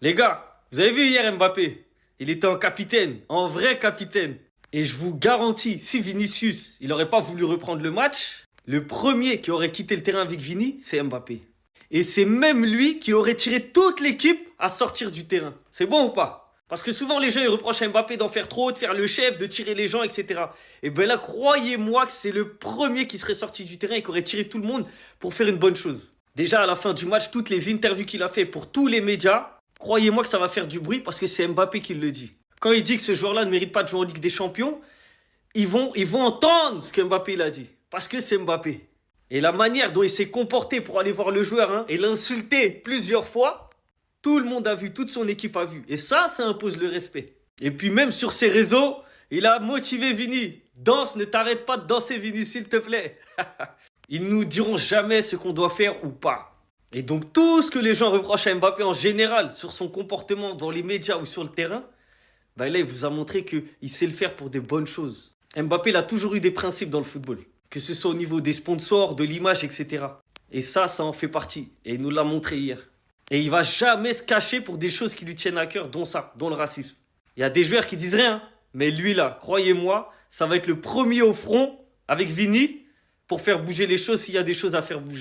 Les gars, vous avez vu hier Mbappé? Il était en capitaine, en vrai capitaine. Et je vous garantis, si Vinicius, il n'aurait pas voulu reprendre le match, le premier qui aurait quitté le terrain avec Vini, c'est Mbappé. Et c'est même lui qui aurait tiré toute l'équipe à sortir du terrain. C'est bon ou pas? Parce que souvent les gens ils reprochent à Mbappé d'en faire trop, de faire le chef, de tirer les gens, etc. Et ben là, croyez-moi que c'est le premier qui serait sorti du terrain et qui aurait tiré tout le monde pour faire une bonne chose. Déjà à la fin du match, toutes les interviews qu'il a fait pour tous les médias, croyez-moi que ça va faire du bruit parce que c'est Mbappé qui le dit. Quand il dit que ce joueur-là ne mérite pas de jouer en Ligue des Champions, ils vont entendre ce que Mbappé l'a dit. Parce que c'est Mbappé. Et la manière dont il s'est comporté pour aller voir le joueur et l'insulter plusieurs fois, tout le monde a vu, toute son équipe a vu. Et ça impose le respect. Et puis même sur ses réseaux, il a motivé Vini. Danse, ne t'arrête pas de danser Vini, s'il te plaît. Ils nous diront jamais ce qu'on doit faire ou pas. Et donc tout ce que les gens reprochent à Mbappé en général sur son comportement dans les médias ou sur le terrain, bah là il vous a montré qu'il sait le faire pour des bonnes choses. Mbappé il a toujours eu des principes dans le football. Que ce soit au niveau des sponsors, de l'image, etc. Et ça en fait partie. Et il nous l'a montré hier. Et il va jamais se cacher pour des choses qui lui tiennent à cœur, dont ça, dont le racisme. Il y a des joueurs qui disent rien. Mais lui là, croyez-moi, ça va être le premier au front avec Vini pour faire bouger les choses s'il y a des choses à faire bouger.